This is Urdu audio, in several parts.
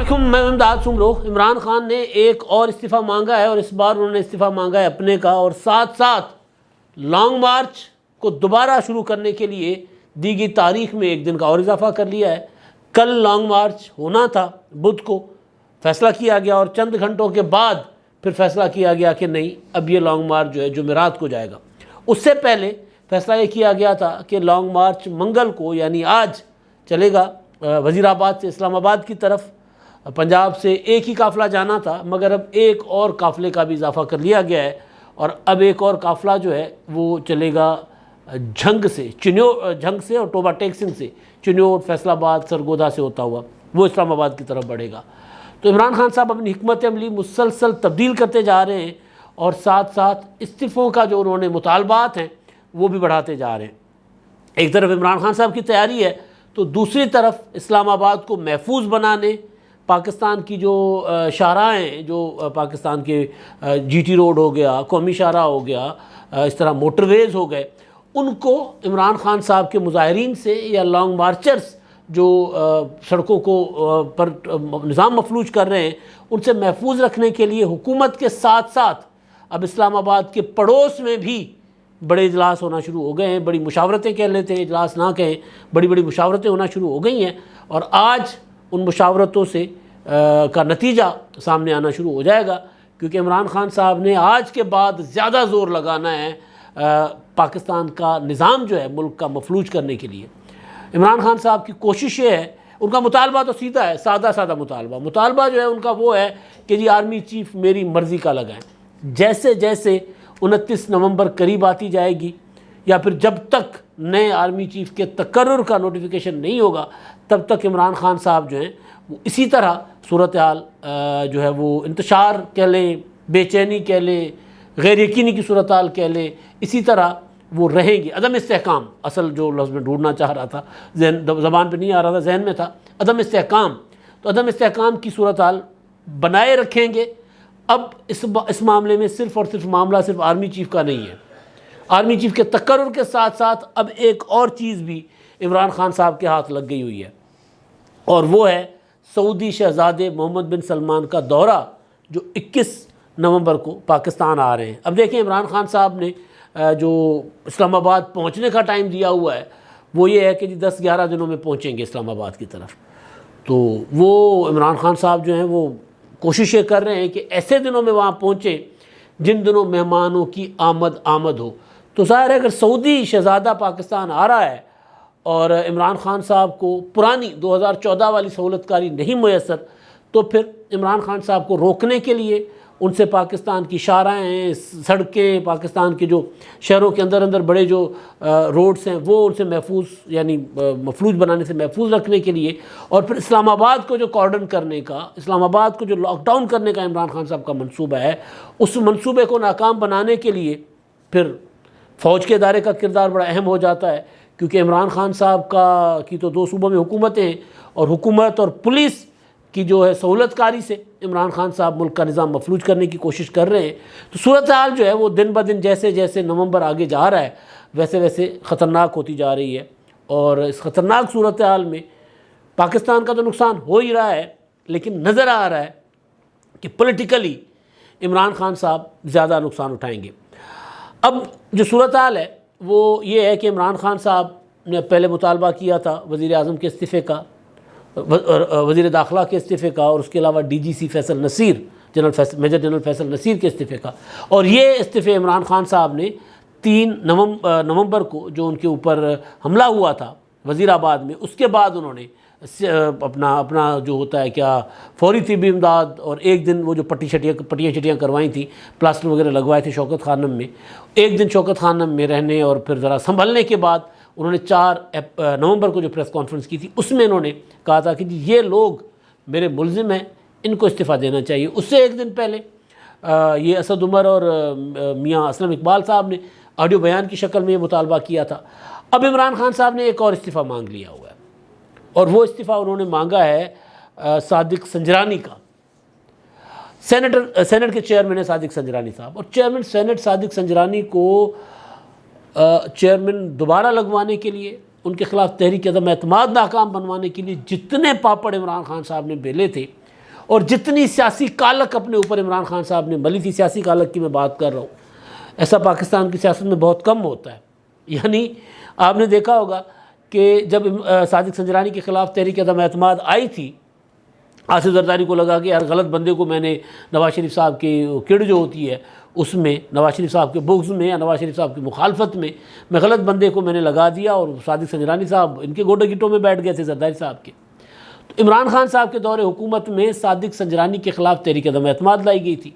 علیکم، میں امداد سمرو۔ عمران خان نے ایک اور استعفیٰ مانگا ہے، اور اس بار انہوں نے استعفیٰ مانگا ہے اپنے کا، اور ساتھ ساتھ لانگ مارچ کو دوبارہ شروع کرنے کے لیے دی گئی تاریخ میں ایک دن کا اور اضافہ کر لیا ہے۔ کل لانگ مارچ ہونا تھا، بدھ کو فیصلہ کیا گیا، اور چند گھنٹوں کے بعد پھر فیصلہ کیا گیا کہ نہیں، اب یہ لانگ مارچ جو ہے جمعرات کو جائے گا۔ اس سے پہلے فیصلہ یہ کیا گیا تھا کہ لانگ مارچ منگل کو یعنی آج چلے گا وزیر آباد سے اسلام آباد کی طرف۔ پنجاب سے ایک ہی قافلہ جانا تھا، مگر اب ایک اور قافلے کا بھی اضافہ کر لیا گیا ہے، اور اب ایک اور قافلہ جو ہے وہ چلے گا جھنگ سے اور ٹوبہ ٹیک سنگھ سے، چنیوٹ، فیصل آباد، سرگودا سے ہوتا ہوا وہ اسلام آباد کی طرف بڑھے گا۔ تو عمران خان صاحب اپنی حکمت عملی مسلسل تبدیل کرتے جا رہے ہیں، اور ساتھ ساتھ استعفوں کا جو انہوں نے مطالبات ہیں وہ بھی بڑھاتے جا رہے ہیں۔ ایک طرف عمران خان صاحب کی تیاری ہے، تو دوسری طرف اسلام آباد کو محفوظ بنانے، پاکستان کی جو شاہراہیں ہیں، جو پاکستان کے جی ٹی روڈ ہو گیا، قومی شاہراہ ہو گیا، اس طرح موٹر ویز ہو گئے، ان کو عمران خان صاحب کے مظاہرین سے یا لانگ مارچرز جو سڑکوں کو پر نظام مفلوج کر رہے ہیں ان سے محفوظ رکھنے کے لیے حکومت کے ساتھ ساتھ اب اسلام آباد کے پڑوس میں بھی بڑے اجلاس ہونا شروع ہو گئے ہیں۔ بڑی مشاورتیں کہہ لیتے ہیں، اجلاس نہ کہیں، بڑی بڑی مشاورتیں ہونا شروع ہو گئی ہیں، اور آج ان مشاورتوں سے کا نتیجہ سامنے آنا شروع ہو جائے گا، کیونکہ عمران خان صاحب نے آج کے بعد زیادہ زور لگانا ہے پاکستان کا نظام جو ہے ملک کا مفلوج کرنے کے لیے۔ عمران خان صاحب کی کوشش یہ ہے، ان کا مطالبہ تو سیدھا ہے، سادہ مطالبہ جو ہے ان کا وہ ہے کہ جی آرمی چیف میری مرضی کا لگائیں۔ جیسے جیسے 29 نومبر قریب آتی جائے گی، یا پھر جب تک نئے آرمی چیف کے تقرر کا نوٹیفیکیشن نہیں ہوگا، تب تک عمران خان صاحب جو ہیں وہ اسی طرح صورتحال جو ہے وہ انتشار کہہ لیں، بے چینی کہہ لیں، غیر یقینی کی صورتحال کہہ لیں، اسی طرح وہ رہیں گے۔ عدم استحکام اصل جو لفظ میں ڈھونڈنا چاہ رہا تھا، زبان پہ نہیں آ رہا تھا، ذہن میں تھا، عدم استحکام۔ تو عدم استحکام کی صورتحال بنائے رکھیں گے۔ اب اس معاملے میں صرف اور صرف معاملہ صرف آرمی چیف کا نہیں ہے، آرمی چیف کے تقرر کے ساتھ ساتھ اب ایک اور چیز بھی عمران خان صاحب کے ہاتھ لگ گئی ہوئی ہے، اور وہ ہے سعودی شہزادے محمد بن سلمان کا دورہ جو 21 نومبر کو پاکستان آ رہے ہیں۔ اب دیکھیں عمران خان صاحب نے جو اسلام آباد پہنچنے کا ٹائم دیا ہوا ہے وہ یہ ہے کہ جی 10-11 دنوں میں پہنچیں گے اسلام آباد کی طرف۔ تو وہ عمران خان صاحب جو ہیں وہ کوششیں کر رہے ہیں کہ ایسے دنوں میں وہاں پہنچیں جن دنوں مہمانوں کی آمد ہو۔ تو ظاہر ہے اگر سعودی شہزادہ پاکستان آ رہا ہے اور عمران خان صاحب کو پرانی 2014 والی سہولت کاری نہیں میسر، تو پھر عمران خان صاحب کو روکنے کے لیے ان سے پاکستان کی شاہراہیں، سڑکیں، پاکستان کے جو شہروں کے اندر بڑے جو روڈز ہیں وہ ان سے محفوظ یعنی مفلوج بنانے سے محفوظ رکھنے کے لیے، اور پھر اسلام آباد کو جو کارڈن کرنے کا، اسلام آباد کو جو لاک ڈاؤن کرنے کا عمران خان صاحب کا منصوبہ ہے، اس منصوبے کو ناکام بنانے کے لیے پھر فوج کے ادارے کا کردار بڑا اہم ہو جاتا ہے، کیونکہ عمران خان صاحب کی تو 2 صوبوں میں حکومتیں ہیں، اور حکومت اور پولیس کی جو ہے سہولت کاری سے عمران خان صاحب ملک کا نظام مفلوج کرنے کی کوشش کر رہے ہیں۔ تو صورتحال جو ہے وہ دن بدن جیسے جیسے نومبر آگے جا رہا ہے ویسے ویسے خطرناک ہوتی جا رہی ہے، اور اس خطرناک صورتحال میں پاکستان کا تو نقصان ہو ہی رہا ہے، لیکن نظر آ رہا ہے کہ پولیٹیکلی عمران خان صاحب زیادہ نقصان اٹھائیں گے۔ اب جو صورتحال ہے وہ یہ ہے کہ عمران خان صاحب نے پہلے مطالبہ کیا تھا وزیر اعظم کے استعفے کا، وزیر داخلہ کے استعفے کا، اور اس کے علاوہ ڈی جی سی فیصل نصیر، میجر جنرل فیصل نصیر کے استعفے کا، اور یہ استعفے عمران خان صاحب نے 3 نومبر کو جو ان کے اوپر حملہ ہوا تھا وزیر آباد میں، اس کے بعد انہوں نے اپنا جو ہوتا ہے کیا فوری طبی امداد، اور ایک دن وہ جو پٹیاں شٹیاں کروائیں تھیں، پلاسٹر وغیرہ لگوائے تھے شوکت خانم میں، ایک دن شوکت خانم میں رہنے اور پھر ذرا سنبھلنے کے بعد انہوں نے 4 نومبر کو جو پریس کانفرنس کی تھی اس میں انہوں نے کہا تھا کہ یہ لوگ میرے ملزم ہیں، ان کو استعفیٰ دینا چاہیے۔ اس سے ایک دن پہلے یہ اسد عمر اور میاں اسلم اقبال صاحب نے آڈیو بیان کی شکل میں یہ مطالبہ کیا تھا۔ اب عمران خان صاحب نے ایک اور استعفیٰ مانگ لیا ہوا ہے، اور وہ استعفیٰ انہوں نے مانگا ہے صادق سنجرانی کا۔ سینٹ کے چیئرمین ہے صادق سنجرانی صاحب، اور چیئرمین سینٹ صادق سنجرانی کو چیئرمین دوبارہ لگوانے کے لیے، ان کے خلاف تحریک عدم اعتماد ناکام بنوانے کے لیے جتنے پاپڑ عمران خان صاحب نے بیلے تھے اور جتنی سیاسی کالک اپنے اوپر عمران خان صاحب نے ملی تھی، سیاسی کالک کی میں بات کر رہا ہوں، ایسا پاکستان کی سیاست میں بہت کم ہوتا ہے۔ یعنی آپ نے دیکھا ہوگا کہ جب صادق سنجرانی کے خلاف تحریک عدم اعتماد آئی تھی، آصف زرداری کو لگا کہ ہر غلط بندے کو میں نے نواز شریف صاحب کی کڑ جو ہوتی ہے اس میں، نواز شریف صاحب کے بغض میں یا نواز شریف صاحب کی مخالفت میں غلط بندے کو میں نے لگا دیا، اور صادق سنجرانی صاحب ان کے گوڈے گٹوں میں بیٹھ گئے تھے زرداری صاحب کے۔ تو عمران خان صاحب کے دور حکومت میں صادق سنجرانی کے خلاف تحریک عدم اعتماد لائی گئی تھی۔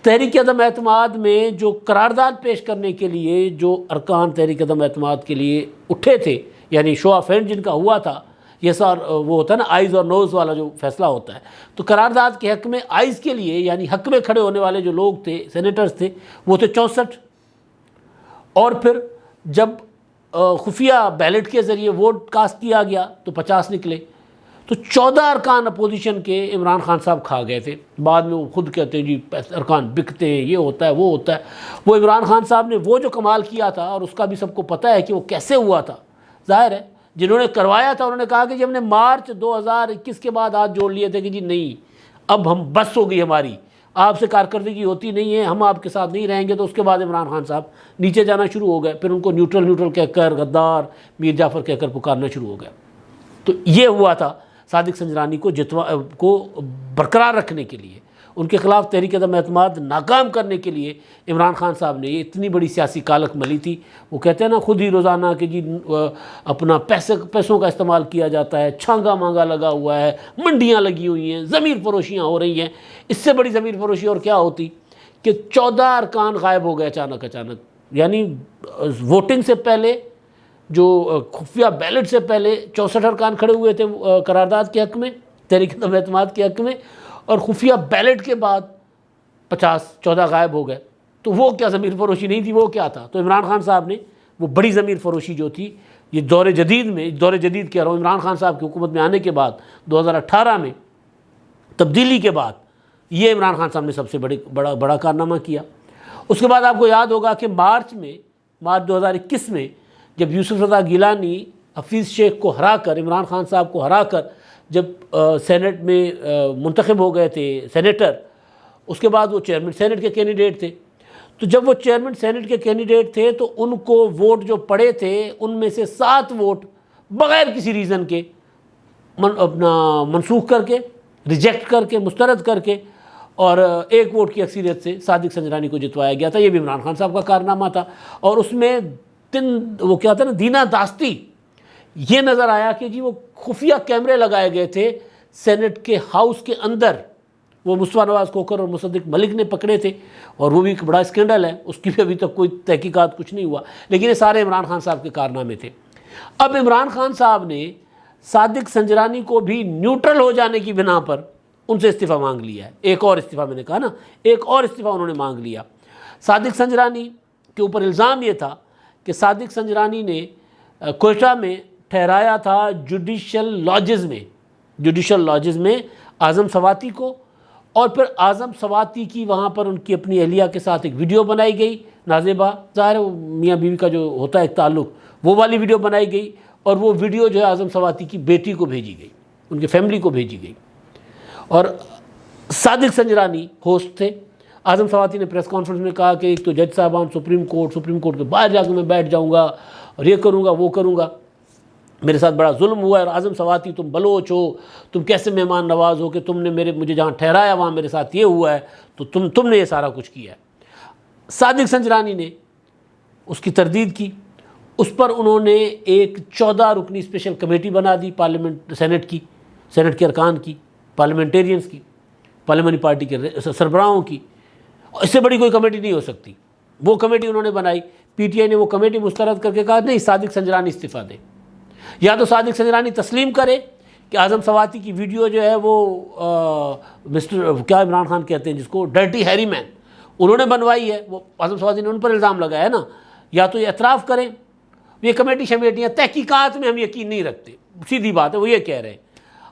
تحریک عدم اعتماد میں جو قرارداد پیش کرنے کے لیے جو ارکان تحریک عدم اعتماد کے لیے اٹھے تھے، یعنی شو آف ہینڈ جن کا ہوا تھا، یہ سر وہ ہوتا ہے نا آئیز اور نوز والا جو فیصلہ ہوتا ہے، تو قرارداد کے حق میں آئیز کے لیے یعنی حق میں کھڑے ہونے والے جو لوگ تھے، سینیٹرز تھے، وہ تھے 64، اور پھر جب خفیہ بیلٹ کے ذریعے ووٹ کاسٹ کیا گیا تو 50 نکلے، تو 14 ارکان اپوزیشن کے عمران خان صاحب کھا گئے تھے۔ بعد میں وہ خود کہتے ہیں جی ارکان بکتے ہیں، یہ ہوتا ہے وہ ہوتا ہے۔ وہ عمران خان صاحب نے وہ جو کمال کیا تھا، اور اس کا بھی سب کو پتہ ہے کہ وہ کیسے ہوا تھا، ظاہر ہے جنہوں نے کروایا تھا انہوں نے کہا کہ جی ہم نے مارچ 2021 کے بعد ہاتھ جوڑ لیے تھے کہ جی نہیں، اب ہم بس ہو گئی ہماری، آپ سے کارکردگی ہوتی نہیں ہے، ہم آپ کے ساتھ نہیں رہیں گے۔ تو اس کے بعد عمران خان صاحب نیچے جانا شروع ہو گئے، پھر ان کو نیوٹرل کہہ کر، غدار، میر جعفر کہہ کر پکارنا شروع ہو گئے۔ تو یہ ہوا تھا صادق سنجرانی کو برقرار رکھنے کے لیے، ان کے خلاف تحریک عدم اعتماد ناکام کرنے کے لیے عمران خان صاحب نے یہ اتنی بڑی سیاسی کالک ملی تھی۔ وہ کہتے ہیں نا خود ہی روزانہ کہ جی اپنا پیسوں کا استعمال کیا جاتا ہے، چھانگا مانگا لگا ہوا ہے، منڈیاں لگی ہوئی ہیں، ضمیر فروشیاں ہو رہی ہیں۔ اس سے بڑی ضمیر فروشی اور کیا ہوتی کہ 14 ارکان غائب ہو گئے اچانک، یعنی ووٹنگ سے پہلے جو خفیہ بیلٹ سے پہلے 64 ارکان کھڑے ہوئے تھے قرارداد کے حق میں، تحریک عدم اعتماد کے حق میں، اور خفیہ بیلٹ کے بعد 14 غائب ہو گئے۔ تو وہ کیا ضمیر فروشی نہیں تھی، وہ کیا تھا؟ تو عمران خان صاحب نے وہ بڑی ضمیر فروشی جو تھی، یہ دور جدید کہہ رہا ہوں، عمران خان صاحب کی حکومت میں آنے کے بعد 2018 میں تبدیلی کے بعد یہ عمران خان صاحب نے سب سے بڑا کارنامہ کیا۔ اس کے بعد آپ کو یاد ہوگا کہ مارچ 2021 میں جب یوسف رضا گیلانی حفیظ شیخ کو ہرا کر، عمران خان صاحب کو ہرا کر جب سینٹ میں منتخب ہو گئے تھے سینیٹر، اس کے بعد وہ چیئرمین سینٹ کے کینڈیڈیٹ تھے۔ تو جب وہ چیئرمین سینٹ کے کینڈیڈیٹ تھے تو ان کو ووٹ جو پڑے تھے ان میں سے 7 ووٹ بغیر کسی ریزن کے منسوخ کر کے، ریجیکٹ کر کے، مسترد کر کے، اور 1 ووٹ کی اکثریت سے صادق سنجرانی کو جتوایا گیا تھا۔ یہ بھی عمران خان صاحب کا کارنامہ تھا، اور اس میں وہ کیا تھا نا، دینا داستی، یہ نظر آیا کہ جی وہ خفیہ کیمرے لگائے گئے تھے سینٹ کے ہاؤس کے اندر، وہ مصطفیٰ نواز کھوکھر اور مصدق ملک نے پکڑے تھے، اور وہ بھی ایک بڑا اسکینڈل ہے، اس کی بھی ابھی تک کوئی تحقیقات کچھ نہیں ہوا، لیکن یہ سارے عمران خان صاحب کے کارنامے تھے۔ اب عمران خان صاحب نے صادق سنجرانی کو بھی نیوٹرل ہو جانے کی بنا پر ان سے استعفیٰ مانگ لیا ہے۔ ایک اور استعفیٰ، میں نے کہا نا، ایک اور استعفیٰ انہوں نے مانگ لیا۔ صادق سنجرانی کے اوپر الزام یہ تھا کہ صادق سنجرانی نے کوئٹہ میں ٹھہرایا تھا جوڈیشل لاجز میں اعظم سواتی کو، اور پھر اعظم سواتی کی وہاں پر ان کی اپنی اہلیہ کے ساتھ ایک ویڈیو بنائی گئی، نازیبہ، ظاہر ہے میاں بیوی کا جو ہوتا ہے ایک تعلق، وہ والی ویڈیو بنائی گئی، اور وہ ویڈیو جو ہے اعظم سواتی کی بیٹی کو بھیجی گئی، ان کی فیملی کو بھیجی گئی، اور صادق سنجرانی ہوسٹ تھے۔ اعظم سواتی نے پریس کانفرنس میں کہا کہ ایک تو جج صاحبان سپریم کورٹ کے باہر جا کے میں بیٹھ جاؤں گا اور یہ کروں گا وہ کروں گا، میرے ساتھ بڑا ظلم ہوا ہے، اور اعظم سواتی تم بلوچ ہو، تم کیسے مہمان نواز ہو کہ تم نے مجھے جہاں ٹھہرایا وہاں میرے ساتھ یہ ہوا ہے، تو تم نے یہ سارا کچھ کیا ہے۔ صادق سنجرانی نے اس کی تردید کی، اس پر انہوں نے ایک 14 رکنی اسپیشل کمیٹی بنا دی سینٹ کے ارکان کی، پارلیمنٹیرینز کی، پارلیمانی پارٹی کے سربراہوں کی۔ اس سے بڑی کوئی کمیٹی نہیں ہو سکتی، وہ کمیٹی انہوں نے بنائی۔ پی ٹی آئی نے وہ کمیٹی مسترد کر کے کہا نہیں، صادق سنجرانی استعفیٰ دے، یا تو صادق سنجرانی تسلیم کرے کہ اعظم سواتی کی ویڈیو جو ہے وہ کیا عمران خان کہتے ہیں جس کو، ڈرٹی ہیری مین، انہوں نے بنوائی ہے، وہ اعظم سواتی نے ان پر الزام لگایا ہے نا، یا تو یہ اعتراف کریں۔ یہ کمیٹی شمیٹیاں تحقیقات میں ہم یقین نہیں رکھتے، سیدھی بات ہے، وہ یہ کہہ رہے ہیں۔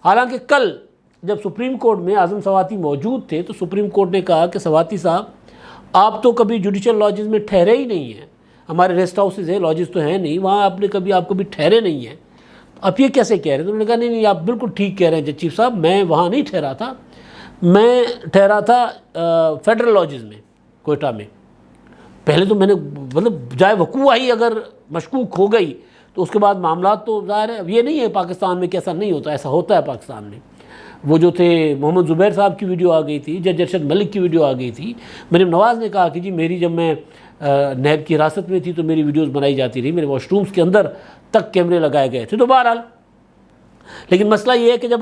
حالانکہ کل جب سپریم کورٹ میں اعظم سواتی موجود تھے تو سپریم کورٹ نے کہا کہ سواتی صاحب آپ تو کبھی جوڈیشل لاجز میں ٹھہرے ہی نہیں ہیں، ہمارے ریسٹ ہاؤسز ہیں، لاجز تو ہیں نہیں، وہاں آپ کبھی ٹھہرے نہیں ہیں، آپ یہ کیسے کہہ رہے ہیں؟ تو انہوں نے کہا نہیں آپ بالکل ٹھیک کہہ رہے ہیں جج چیف صاحب، میں وہاں نہیں ٹھہرا تھا، میں ٹھہرا تھا فیڈرل لاجز میں کوئٹہ میں. پہلے تو میں نے مطلب جائے وقوع ہی اگر مشکوک ہو گئی تو اس کے بعد معاملات تو ظاہر ہے. اب یہ نہیں ہے پاکستان میں کہ ایسا نہیں ہوتا، ایسا ہوتا ہے پاکستان میں. وہ جو تھے محمد زبیر صاحب کی ویڈیو آ گئی تھی، جج ارشد ملک کی ویڈیو آ گئی تھی. مریم نواز نے کہا کہ جی میری جب میں نیب کی حراست میں تھی تو میری ویڈیوز بنائی جاتی رہی، میرے واش رومز کے اندر تک کیمرے لگائے گئے تھے. تو بہرحال لیکن مسئلہ یہ ہے کہ جب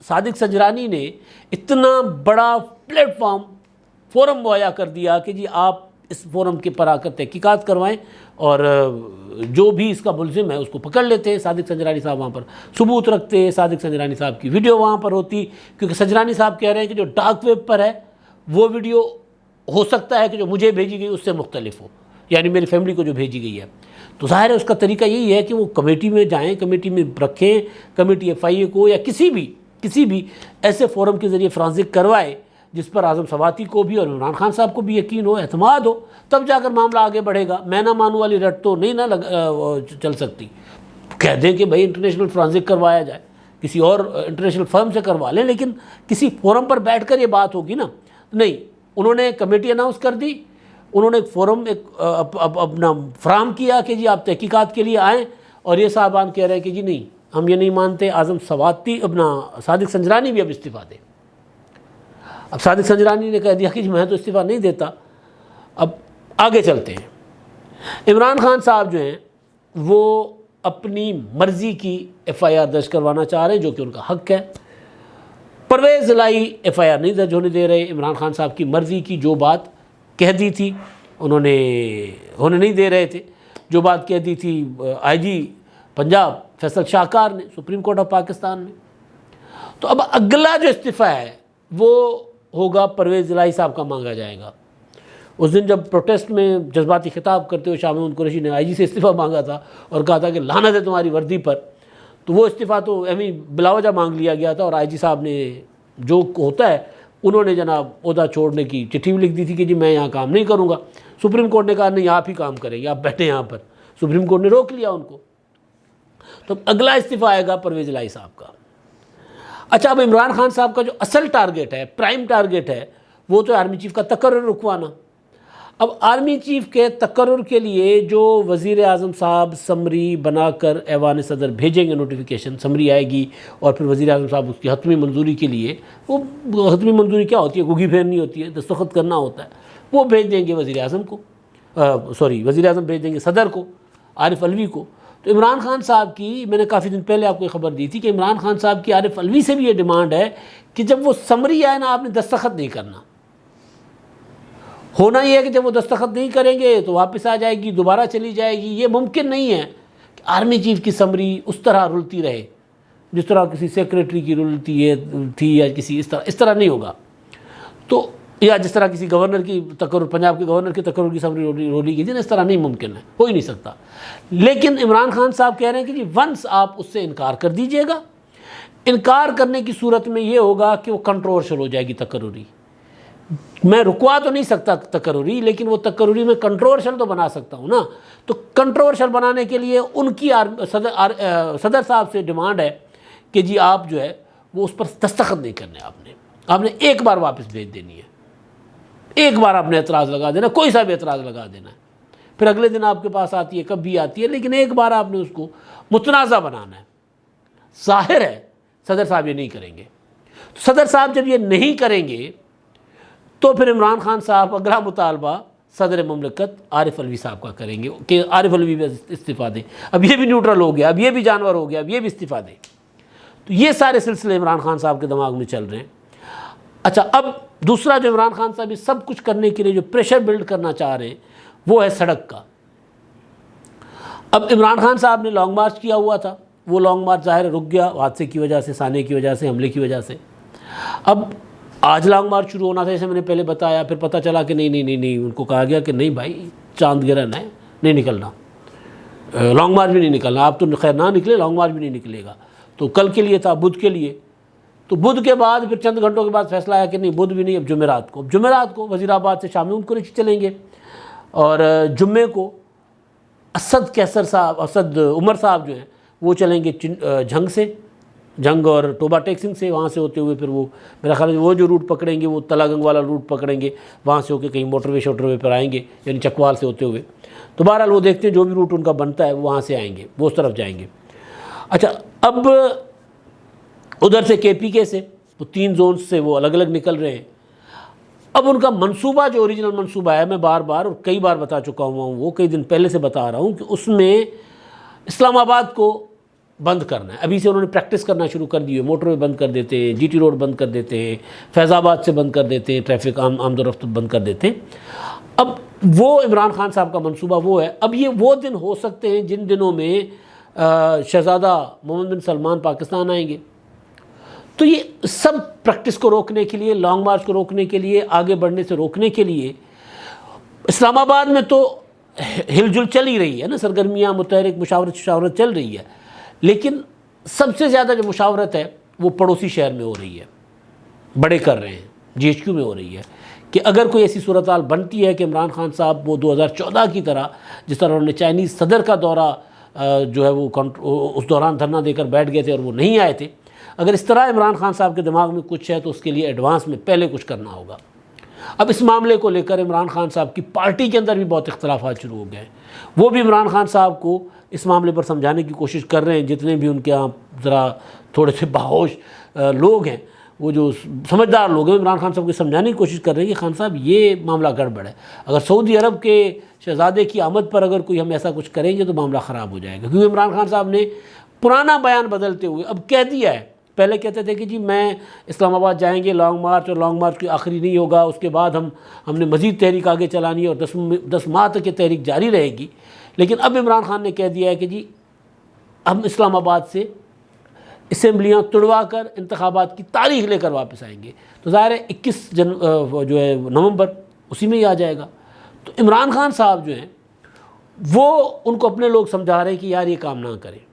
صادق سنجرانی نے اتنا بڑا پلیٹ فورم مہیا کر دیا کہ جی آپ اس فورم کے پر آ کر تحقیقات کروائیں اور جو بھی اس کا ملزم ہے اس کو پکڑ لیتے. صادق سنجرانی صاحب وہاں پر ثبوت رکھتے، صادق سنجرانی صاحب کی ویڈیو وہاں پر ہوتی، کیونکہ سنجرانی صاحب کہہ رہے ہیں کہ جو ڈارک ویب پر ہے وہ ویڈیو ہو سکتا ہے کہ جو مجھے بھیجی گئی اس سے مختلف ہو، یعنی میری فیملی کو جو بھیجی گئی ہے. تو ظاہر ہے اس کا طریقہ یہی ہے کہ وہ کمیٹی میں جائیں، کمیٹی میں رکھیں، کمیٹی FIA کو یا کسی بھی ایسے فورم کے ذریعے فرانزک کروائے جس پر اعظم سواتی کو بھی اور عمران خان صاحب کو بھی یقین ہو، اعتماد ہو، تب جا کر معاملہ آگے بڑھے گا. میں نہ مانوں والی رٹ تو نہیں چل سکتی. کہہ دیں کہ بھائی انٹرنیشنل فرانزک کروایا جائے، کسی اور انٹرنیشنل فرم سے کروا لیں، لیکن کسی فورم پر بیٹھ کر یہ بات ہوگی نا. نہیں، انہوں نے کمیٹی اناؤنس کر دی، انہوں نے ایک فورم اپنا فراہم کیا کہ جی آپ تحقیقات کے لیے آئیں، اور یہ صاحبان کہہ رہے ہیں کہ جی نہیں ہم یہ نہیں مانتے. اعظم سواتی صادق سنجرانی بھی اب استعفیٰ دے. اب صادق سنجرانی نے کہہ دیا کہ جی میں تو استعفیٰ نہیں دیتا. اب آگے چلتے ہیں. عمران خان صاحب جو ہیں وہ اپنی مرضی کی FIR درج کروانا چاہ رہے ہیں، جو کہ ان کا حق ہے. پرویز الہی FIR نہیں درج ہونے دے رہے. عمران خان صاحب کی مرضی کی جو بات کہہ دی تھی انہوں نے ہونے نہیں دے رہے تھے. جو بات کہہ دی تھی IG پنجاب فیصل شاہکار نے سپریم کورٹ آف پاکستان میں. تو اب اگلا جو استعفیٰ ہے وہ ہوگا پرویز الہی صاحب کا مانگا جائے گا. اس دن جب پروٹیسٹ میں جذباتی خطاب کرتے ہوئے شاہ محمود قریشی نے IG سے استعفیٰ مانگا تھا اور کہا تھا کہ لعنت ہے تمہاری وردی پر، تو وہ استعفیٰ تو ایویں بلا وجہ مانگ لیا گیا تھا. اور IG صاحب نے جو ہوتا ہے انہوں نے جناب عہدہ چھوڑنے کی چٹھی بھی لکھ دی تھی کہ جی میں یہاں کام نہیں کروں گا. سپریم کورٹ نے کہا نہیں آپ ہی کام کریں گے، آپ بیٹھیں یہاں پر. سپریم کورٹ نے روک لیا ان کو. تو اگلا استعفیٰ آئے گا پرویز الہی صاحب کا. اچھا، اب عمران خان صاحب کا جو اصل ٹارگٹ ہے، پرائم ٹارگٹ ہے، وہ تو آرمی چیف کا تقرر رکوانا. اب آرمی چیف کے تقرر کے لیے جو وزیر اعظم صاحب سمری بنا کر ایوان صدر بھیجیں گے، نوٹیفیکیشن سمری آئے گی اور پھر وزیر اعظم صاحب اس کی حتمی منظوری کے لیے، وہ حتمی منظوری کیا ہوتی ہے؟ گگی پھیرنی ہوتی ہے، دستخط کرنا ہوتا ہے. وہ بھیج دیں گے وزیر اعظم کو، وزیر اعظم بھیج دیں گے صدر کو، عارف علوی کو. تو عمران خان صاحب کی میں نے کافی دن پہلے آپ کو خبر دی تھی کہ عمران خان صاحب کی عارف علوی سے بھی یہ ڈیمانڈ ہے کہ جب وہ سمری آئے نا آپ نے دستخط نہیں کرنا. ہونا یہ ہے کہ جب وہ دستخط نہیں کریں گے تو واپس آ جائے گی، دوبارہ چلی جائے گی. یہ ممکن نہیں ہے کہ آرمی چیف کی سمری اس طرح رلتی رہے جس طرح کسی سیکریٹری کی رلتی تھی یا کسی اس طرح نہیں ہوگا. تو یا جس طرح کسی گورنر کی تقرر، پنجاب کے گورنر کی تقرر کی سمری رولی گئی تھی، اس طرح نہیں ممکن ہے، ہو ہی نہیں سکتا. لیکن عمران خان صاحب کہہ رہے ہیں کہ جی ونس آپ اس سے انکار کر دیجئے گا. انکار کرنے کی صورت میں یہ ہوگا کہ وہ کنٹروورشل ہو جائے گی تقرری. میں رکوا تو نہیں سکتا تقرری، لیکن وہ تقرری میں کنٹروورشل تو بنا سکتا ہوں نا. تو کنٹروورشل بنانے کے لیے ان کی صدر صاحب سے ڈیمانڈ ہے کہ جی آپ جو ہے وہ اس پر دستخط نہیں کرنے. آپ نے ایک بار واپس بھیج دینی ہے، ایک بار آپ نے اعتراض لگا دینا، کوئی سا بھی اعتراض لگا دینا ہے. پھر اگلے دن آپ کے پاس آتی ہے، کب بھی آتی ہے، لیکن ایک بار آپ نے اس کو متنازع بنانا ہے. ظاہر ہے صدر صاحب یہ نہیں کریں گے. صدر صاحب جب یہ نہیں کریں گے تو پھر عمران خان صاحب اگلا مطالبہ صدر مملکت عارف علوی صاحب کا کریں گے کہ عارف علوی بھی استعفیٰ دیں. اب یہ بھی نیوٹرل ہو گیا، اب یہ بھی جانور ہو گیا، اب یہ بھی استعفیٰ دیں. تو یہ سارے سلسلے عمران خان صاحب کے دماغ میں چل رہے ہیں. اچھا، اب دوسرا جو عمران خان صاحب یہ سب کچھ کرنے کے لیے جو پریشر بلڈ کرنا چاہ رہے ہیں وہ ہے سڑک کا. اب عمران خان صاحب نے لانگ مارچ کیا ہوا تھا، وہ لانگ مارچ ظاہر رک گیا حادثے کی وجہ سے، سانے کی وجہ سے، حملے کی وجہ سے. اب آج لانگ مارچ شروع ہونا تھا جیسے میں نے پہلے بتایا، پھر پتہ چلا کہ نہیں ان کو کہا گیا کہ نہیں بھائی چاند گرہن ہے، نہیں نکلنا، لانگ مارچ بھی نہیں نکلنا. آپ تو خیر نہ نکلے، لانگ مارچ بھی نہیں نکلے گا. تو کل کے لیے تھا، بدھ کے لیے. تو بدھ کے بعد پھر چند گھنٹوں کے بعد فیصلہ آیا کہ نہیں بدھ بھی نہیں، اب جمعرات کو وزیر آباد سے شاہ محمود قریشی چلیں گے، اور جمعے کو اسد عمر صاحب جو ہیں وہ چلیں گے جھنگ سے جنگ اور توبہ ٹیکسنگ سے، وہاں سے ہوتے ہوئے پھر وہ میرا خیال ہے وہ جو روٹ پکڑیں گے وہ تلا گنگ والا روٹ پکڑیں گے، وہاں سے ہو کے کہیں موٹر وے پر آئیں گے، یعنی چکوال سے ہوتے ہوئے۔ تو بہرحال وہ دیکھتے ہیں جو بھی روٹ ان کا بنتا ہے وہ وہاں سے آئیں گے، وہ اس طرف جائیں گے۔ اچھا، اب ادھر سے KPK سے وہ 3 زونز سے وہ الگ الگ نکل رہے ہیں۔ اب ان کا منصوبہ جو اوریجنل منصوبہ ہے، میں بار بار اور کئی بار بتا چکا ہوں، وہ کئی دن پہلے سے بتا رہا ہوں کہ اس میں اسلام آباد کو بند کرنا ہے۔ ابھی سے انہوں نے پریکٹس کرنا شروع کر دی ہے، موٹر وے بند کر دیتے ہیں، GT روڈ بند کر دیتے ہیں، فیض آباد سے بند کر دیتے ہیں، ٹریفک آمد و رفت بند کر دیتے ہیں۔ اب وہ عمران خان صاحب کا منصوبہ وہ ہے۔ اب یہ وہ دن ہو سکتے ہیں جن دنوں میں شہزادہ محمد بن سلمان پاکستان آئیں گے، تو یہ سب پریکٹس کو روکنے کے لیے، لانگ مارچ کو روکنے کے لیے، آگے بڑھنے سے روکنے کے لیے اسلام آباد میں تو ہل جل چل ہی رہی ہے نا، سرگرمیاں، متحرک مشاورت چل رہی ہے، لیکن سب سے زیادہ جو مشاورت ہے وہ پڑوسی شہر میں ہو رہی ہے، بڑے کر رہے ہیں، GHQ میں ہو رہی ہے کہ اگر کوئی ایسی صورتحال بنتی ہے کہ عمران خان صاحب وہ 2014 کی طرح، جس طرح انہوں نے چائنیز صدر کا دورہ جو ہے وہ اس دوران دھرنا دے کر بیٹھ گئے تھے اور وہ نہیں آئے تھے، اگر اس طرح عمران خان صاحب کے دماغ میں کچھ ہے تو اس کے لیے ایڈوانس میں پہلے کچھ کرنا ہوگا۔ اب اس معاملے کو لے کر عمران خان صاحب کی پارٹی کے اندر بھی بہت اختلافات شروع ہو گئے ہیں، وہ بھی عمران خان صاحب کو اس معاملے پر سمجھانے کی کوشش کر رہے ہیں، جتنے بھی ان کے ہاں ذرا تھوڑے سے باہوش لوگ ہیں، وہ جو سمجھدار لوگ ہیں، عمران خان صاحب کو سمجھانے کی کوشش کر رہے ہیں کہ خان صاحب یہ معاملہ گڑبڑ ہے، اگر سعودی عرب کے شہزادے کی آمد پر اگر کوئی ہم ایسا کچھ کریں گے تو معاملہ خراب ہو جائے گا، کیونکہ عمران خان صاحب نے پرانا بیان بدلتے ہوئے اب کہہ دیا ہے۔ پہلے کہتے تھے کہ جی میں اسلام آباد جائیں گے لانگ مارچ، اور لانگ مارچ کی آخری نہیں ہوگا، اس کے بعد ہم نے مزید تحریک آگے چلانی ہے اور 10 ماہ تک یہ تحریک جاری رہے گی، لیکن اب عمران خان نے کہہ دیا ہے کہ جی ہم اسلام آباد سے اسمبلیاں تڑوا کر انتخابات کی تاریخ لے کر واپس آئیں گے، تو ظاہر ہے 21 جو ہے نومبر اسی میں ہی آ جائے گا۔ تو عمران خان صاحب جو ہیں وہ ان کو اپنے لوگ سمجھا رہے ہیں کہ یار یہ کام نہ کریں،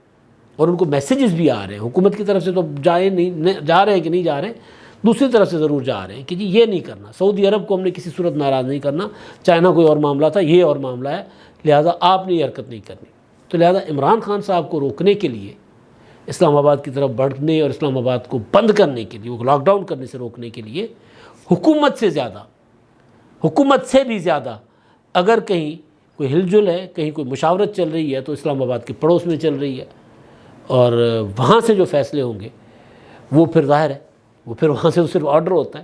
اور ان کو میسیجز بھی آ رہے ہیں حکومت کی طرف سے، تو جا رہے ہیں کہ نہیں جا رہے، دوسری طرف سے ضرور جا رہے ہیں کہ جی یہ نہیں کرنا، سعودی عرب کو ہم نے کسی صورت ناراض نہیں کرنا، چائنا کوئی اور معاملہ تھا، یہ اور معاملہ ہے، لہٰذا آپ نے یہ حرکت نہیں کرنی۔ تو لہٰذا عمران خان صاحب کو روکنے کے لیے، اسلام آباد کی طرف بڑھنے اور اسلام آباد کو بند کرنے کے لیے، وہ لاک ڈاؤن کرنے سے روکنے کے لیے، حکومت سے بھی زیادہ اگر کہیں کوئی ہل جل ہے، کہیں کوئی مشاورت چل رہی ہے تو اسلام آباد کے پڑوس میں چل رہی ہے، اور وہاں سے جو فیصلے ہوں گے وہ پھر ظاہر ہے، وہ پھر وہاں سے تو صرف آرڈر ہوتا ہے،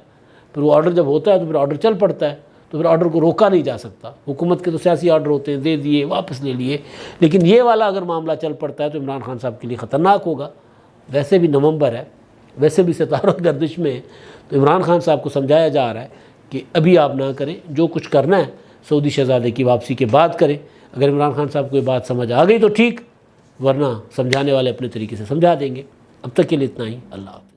پھر وہ آرڈر جب ہوتا ہے تو پھر آرڈر چل پڑتا ہے، تو پھر آرڈر کو روکا نہیں جا سکتا۔ حکومت کے تو سیاسی آرڈر ہوتے ہیں، دے دیے واپس لے لیے، لیکن یہ والا اگر معاملہ چل پڑتا ہے تو عمران خان صاحب کے لیے خطرناک ہوگا۔ ویسے بھی نومبر ہے، ویسے بھی ستاروں گردش میں ہے، تو عمران خان صاحب کو سمجھایا جا رہا ہے کہ ابھی آپ نہ کریں، جو کچھ کرنا ہے سعودی شہزادے کی واپسی کے بعد کریں۔ اگر عمران خان صاحب کو یہ بات سمجھ آ گئی تو ٹھیک، ورنہ سمجھانے والے اپنے طریقے سے سمجھا دیں گے۔ اب تک کے لیے اتنا ہی، اللہ حافظ۔